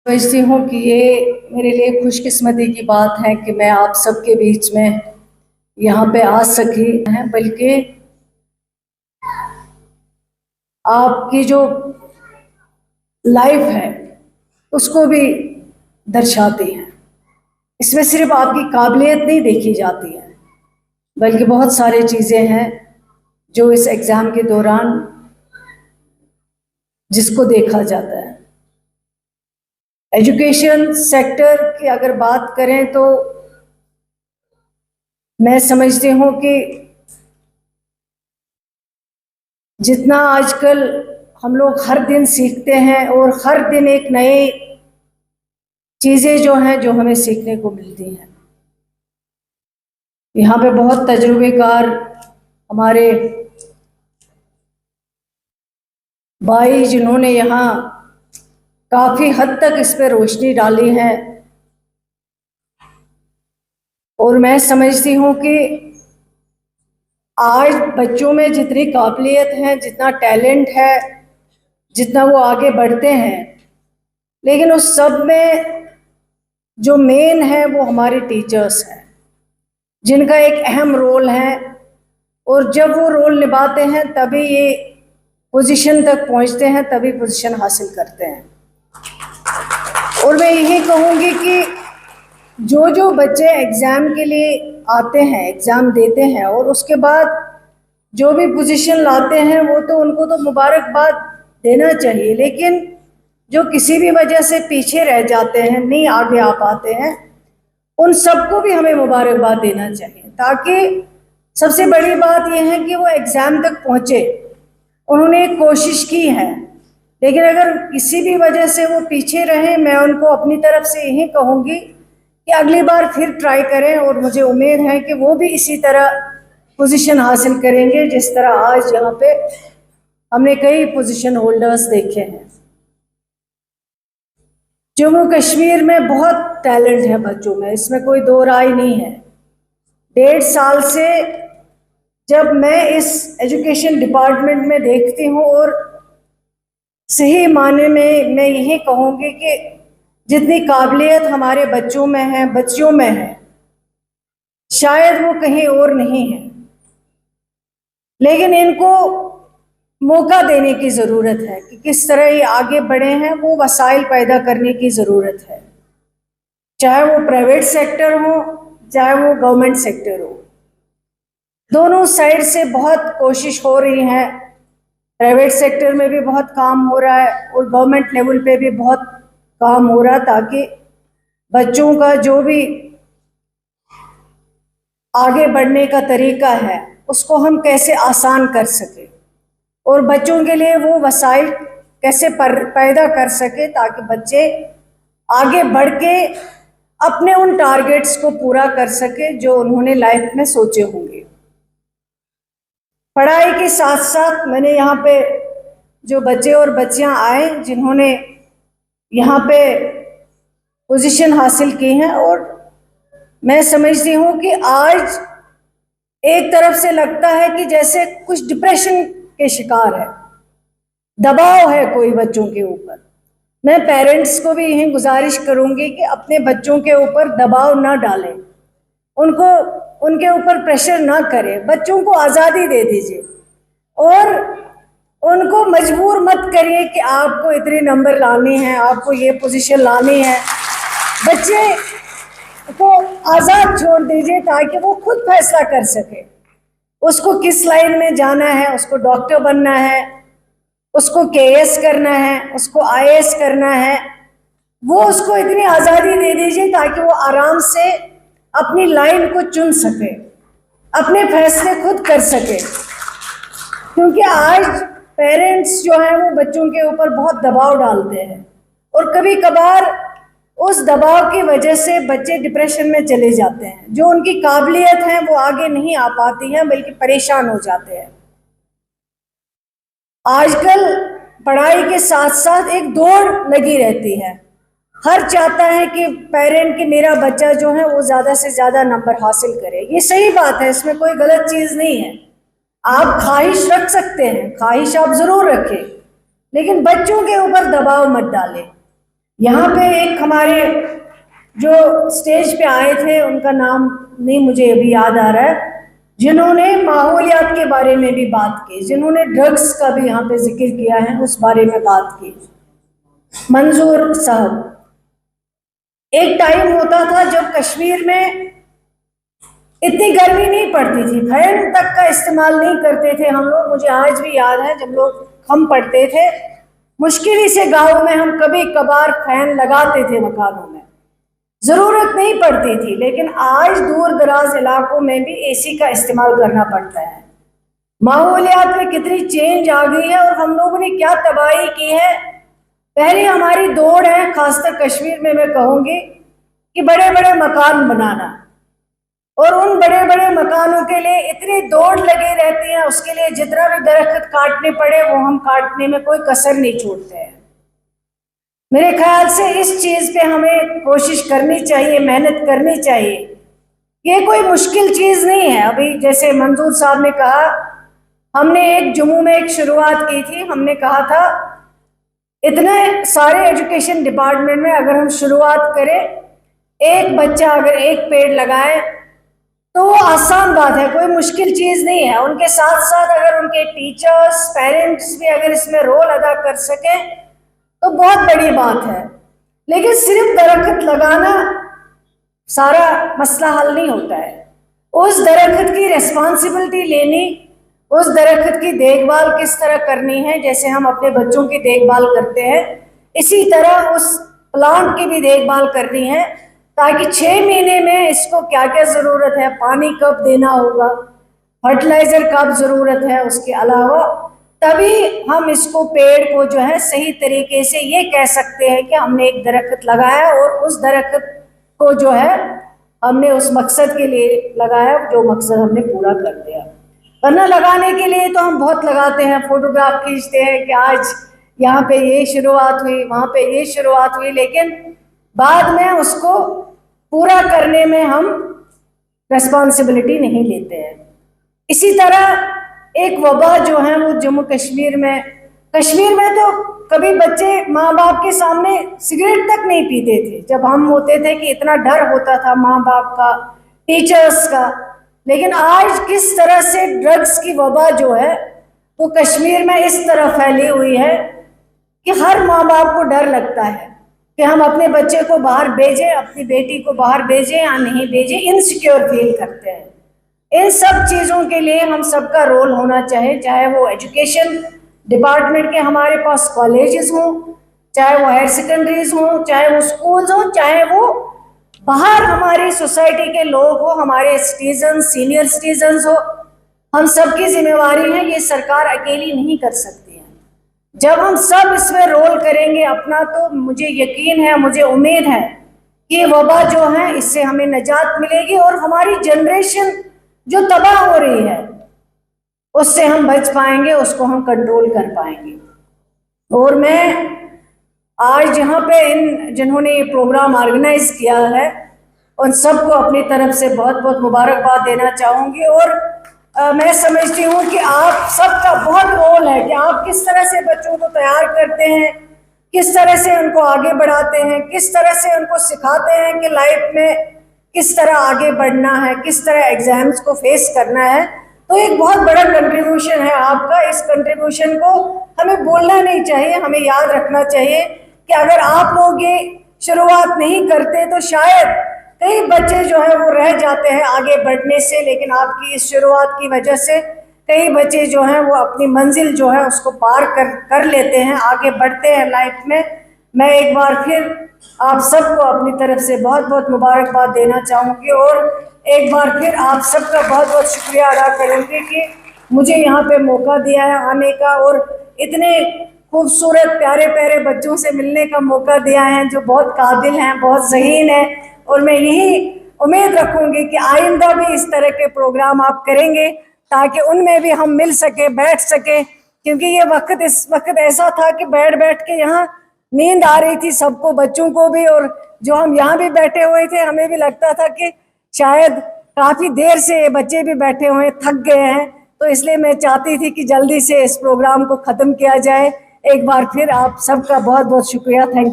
समझती हूँ कि ये मेरे लिए खुशकिस्मती की बात है कि मैं आप सबके बीच में यहाँ पे आ सकी है, बल्कि आपकी जो लाइफ है उसको भी दर्शाती है। इसमें सिर्फ आपकी काबिलियत नहीं देखी जाती है, बल्कि बहुत सारी चीज़ें हैं जो इस एग्ज़ाम के दौरान जिसको देखा जाता है। एजुकेशन सेक्टर की अगर बात करें तो मैं समझती हूँ कि जितना आजकल हम लोग हर दिन सीखते हैं और हर दिन एक नई चीज़ें जो हैं जो हमें सीखने को मिलती हैं। यहाँ पे बहुत तजुर्बेकार हमारे भाई जिन्होंने यहाँ काफ़ी हद तक इस पे रोशनी डाली है, और मैं समझती हूँ कि आज बच्चों में जितनी काबिलियत है, जितना टैलेंट है, जितना वो आगे बढ़ते हैं, लेकिन उस सब में जो मेन है वो हमारे टीचर्स हैं, जिनका एक अहम रोल है। और जब वो रोल निभाते हैं तभी ये पोजीशन तक पहुंचते हैं, तभी पोजीशन हासिल करते हैं। और मैं यही कहूँगी कि जो जो बच्चे एग्ज़ाम के लिए आते हैं, एग्ज़ाम देते हैं और उसके बाद जो भी पोजीशन लाते हैं, वो तो उनको तो मुबारकबाद देना चाहिए, लेकिन जो किसी भी वजह से पीछे रह जाते हैं, नहीं आगे आ पाते हैं, उन सबको भी हमें मुबारकबाद देना चाहिए। ताकि सबसे बड़ी बात यह है कि वो एग्ज़ाम तक पहुँचे, उन्होंने कोशिश की है, लेकिन अगर किसी भी वजह से वो पीछे रहे, मैं उनको अपनी तरफ से यही कहूँगी कि अगली बार फिर ट्राई करें। और मुझे उम्मीद है कि वो भी इसी तरह पोजीशन हासिल करेंगे जिस तरह आज यहाँ पे हमने कई पोजीशन होल्डर्स देखे हैं। जम्मू कश्मीर में बहुत टैलेंट है बच्चों में, इसमें कोई दो राय नहीं है। 1.5 साल से जब मैं इस एजुकेशन डिपार्टमेंट में देखती हूँ, और सही माने में मैं यही कहूँगी कि जितनी काबिलियत हमारे बच्चों में है, बच्चियों में है, शायद वो कहीं और नहीं है। लेकिन इनको मौका देने की ज़रूरत है कि किस तरह ये आगे बढ़े हैं, वो वसाइल पैदा करने की ज़रूरत है, चाहे वो प्राइवेट सेक्टर हो, चाहे वो गवर्नमेंट सेक्टर हो। दोनों साइड से बहुत कोशिश हो रही है। प्राइवेट सेक्टर में भी बहुत काम हो रहा है और गवर्नमेंट लेवल पे भी बहुत काम हो रहा है, ताकि बच्चों का जो भी आगे बढ़ने का तरीका है उसको हम कैसे आसान कर सके, और बच्चों के लिए वो वसाइल कैसे पैदा कर सके ताकि बच्चे आगे बढ़ के अपने उन टारगेट्स को पूरा कर सके जो उन्होंने लाइफ में सोचे होंगे। पढ़ाई के साथ साथ मैंने यहाँ पे जो बच्चे और बच्चियाँ आए जिन्होंने यहाँ पे पोजीशन हासिल की हैं, और मैं समझती हूँ कि आज एक तरफ से लगता है कि जैसे कुछ डिप्रेशन के शिकार है, दबाव है कोई बच्चों के ऊपर। मैं पेरेंट्स को भी यही गुजारिश करूँगी कि अपने बच्चों के ऊपर दबाव ना डालें, उनको उनके ऊपर प्रेशर ना करें, बच्चों को आज़ादी दे दीजिए और उनको मजबूर मत करिए कि आपको इतने नंबर लाने हैं, आपको ये पोजीशन लानी है। बच्चे को आज़ाद छोड़ दीजिए ताकि वो खुद फैसला कर सके उसको किस लाइन में जाना है, उसको डॉक्टर बनना है, उसको केएस करना है, उसको आईएएस करना है। वो उसको इतनी आज़ादी दे दीजिए ताकि वो आराम से अपनी लाइन को चुन सके, अपने फैसले खुद कर सके। क्योंकि आज पेरेंट्स जो हैं वो बच्चों के ऊपर बहुत दबाव डालते हैं, और कभी कभार उस दबाव की वजह से बच्चे डिप्रेशन में चले जाते हैं। जो उनकी काबिलियत है वो आगे नहीं आ पाती हैं, बल्कि परेशान हो जाते हैं। आजकल पढ़ाई के साथ साथ एक दौड़ लगी रहती है, हर चाहता है कि पेरेंट कि मेरा बच्चा जो है वो ज़्यादा से ज़्यादा नंबर हासिल करे। ये सही बात है, इसमें कोई गलत चीज़ नहीं है। आप ख्वाहिश रख सकते हैं, ख्वाहिश आप ज़रूर रखें, लेकिन बच्चों के ऊपर दबाव मत डालें। यहाँ पे एक हमारे जो स्टेज पे आए थे, उनका नाम नहीं मुझे अभी याद आ रहा है, जिन्होंने माहौलियात के बारे में भी बात की, जिन्होंने ड्रग्स का भी यहाँ पे जिक्र किया है, उस बारे में बात की, मंजूर साहब। एक टाइम होता था जब कश्मीर में इतनी गर्मी नहीं पड़ती थी, फैन तक का इस्तेमाल नहीं करते थे हम लोग। मुझे आज भी याद है जब लोग हम पढ़ते थे, मुश्किल ही से गांव में हम कभी कभार फैन लगाते थे मकानों में, जरूरत नहीं पड़ती थी। लेकिन आज दूर दराज इलाकों में भी एसी का इस्तेमाल करना पड़ता है। माहौलियात में कितनी चेंज आ गई है और हम लोगों ने क्या तबाही की है। पहले हमारी दौड़ है, खासकर कश्मीर में मैं कहूंगी, कि बड़े बड़े मकान बनाना, और उन बड़े बड़े मकानों के लिए इतनी दौड़ लगी रहती है, उसके लिए जितना भी दरख्त काटने पड़े वो हम काटने में कोई कसर नहीं छोड़ते हैं। मेरे ख्याल से इस चीज पे हमें कोशिश करनी चाहिए, मेहनत करनी चाहिए। ये कोई मुश्किल चीज नहीं है। अभी जैसे मंजूर साहब ने कहा, हमने एक जम्मू में एक शुरुआत की थी, हमने कहा था इतने सारे एजुकेशन डिपार्टमेंट में अगर हम शुरुआत करें, एक बच्चा अगर एक पेड़ लगाए तो वो आसान बात है, कोई मुश्किल चीज नहीं है। उनके साथ साथ अगर उनके टीचर्स, पेरेंट्स भी अगर इसमें रोल अदा कर सके तो बहुत बड़ी बात है। लेकिन सिर्फ दरख्त लगाना सारा मसला हल नहीं होता है। उस दरख्त की रिस्पॉन्सिबिलिटी लेनी, उस दरख्त की देखभाल किस तरह करनी है, जैसे हम अपने बच्चों की देखभाल करते हैं, इसी तरह उस प्लांट की भी देखभाल करनी है, ताकि 6 महीने में इसको क्या क्या जरूरत है, पानी कब देना होगा, फर्टिलाइजर कब जरूरत है, उसके अलावा तभी हम इसको पेड़ को जो है सही तरीके से ये कह सकते हैं कि हमने एक दरख्त लगाया और उस दरख्त को जो है हमने उस मकसद के लिए लगाया जो मकसद हमने पूरा कर दिया। वरना लगाने के लिए तो हम बहुत लगाते हैं, फोटोग्राफ खींचते हैं कि आज यहाँ पे ये शुरुआत हुई, वहाँ पे ये शुरुआत हुई, लेकिन बाद में उसको पूरा करने में हम रेस्पॉन्सिबिलिटी नहीं लेते हैं। इसी तरह एक वबा जो है वो जम्मू कश्मीर में तो कभी बच्चे माँ बाप के सामने सिगरेट तक नहीं पीते थे, जब हम होते थे कि इतना डर होता था माँ बाप का, टीचर्स का। लेकिन आज किस तरह से ड्रग्स की वबा जो है वो कश्मीर में इस तरह फैली हुई है कि हर माँ बाप को डर लगता है कि हम अपने बच्चे को बाहर भेजें, अपनी बेटी को बाहर भेजें या नहीं भेजें, इनसिक्योर फील करते हैं। इन सब चीज़ों के लिए हम सबका रोल होना चाहिए, चाहे वो एजुकेशन डिपार्टमेंट के हमारे पास कॉलेजेस हों, चाहे वो हायर सेकेंडरीज हों, चाहे वो स्कूल्स हों, चाहे वो बाहर हमारी सोसाइटी के लोग हो, हमारे सिटीजन, सीनियर सिटीजन्स हो, हम सबकी जिम्मेवारी है। ये सरकार अकेली नहीं कर सकती है। जब हम सब इसमें रोल करेंगे अपना, तो मुझे यकीन है, मुझे उम्मीद है कि वबा जो है इससे हमें निजात मिलेगी और हमारी जनरेशन जो तबाह हो रही है उससे हम बच पाएंगे, उसको हम कंट्रोल कर पाएंगे। और मैं आज यहाँ पे इन जिन्होंने ये प्रोग्राम ऑर्गेनाइज किया है उन सबको अपनी तरफ से बहुत बहुत मुबारकबाद देना चाहूँगी। और मैं समझती हूँ कि आप सबका बहुत रोल है कि आप किस तरह से बच्चों को तैयार करते हैं, किस तरह से उनको आगे बढ़ाते हैं, किस तरह से उनको सिखाते हैं कि लाइफ में किस तरह आगे बढ़ना है, किस तरह एग्जाम्स को फेस करना है। तो एक बहुत बड़ा कंट्रीब्यूशन है आपका। इस कंट्रीब्यूशन को हमें भूलना नहीं चाहिए, हमें याद रखना चाहिए कि अगर आप लोग ये शुरुआत नहीं करते तो शायद कई बच्चे जो है वो रह जाते हैं आगे बढ़ने से। लेकिन आपकी इस शुरुआत की वजह से कई बच्चे जो हैं वो अपनी मंजिल जो है उसको पार कर लेते हैं, आगे बढ़ते हैं लाइफ में। मैं एक बार फिर आप सबको अपनी तरफ से बहुत बहुत मुबारकबाद देना चाहूँगी और एक बार फिर आप सबका बहुत बहुत शुक्रिया अदा करूँगी कि मुझे यहाँ पे मौका दिया है आने का और इतने खूबसूरत प्यारे प्यारे बच्चों से मिलने का मौका दिया है जो बहुत काबिल हैं, बहुत ज़हीन हैं। और मैं यही उम्मीद रखूँगी कि आइंदा भी इस तरह के प्रोग्राम आप करेंगे ताकि उनमें भी हम मिल सके, बैठ सके, क्योंकि ये वक्त इस वक्त ऐसा था कि बैठ बैठ के यहाँ नींद आ रही थी सबको, बच्चों को भी, और जो हम यहाँ भी बैठे हुए थे हमें भी लगता था कि शायद काफ़ी देर से ये बच्चे भी बैठे हुए थक गए हैं। तो इसलिए मैं चाहती थी कि जल्दी से इस प्रोग्राम को ख़त्म किया जाए। एक बार फिर आप सबका बहुत बहुत शुक्रिया। Thank you.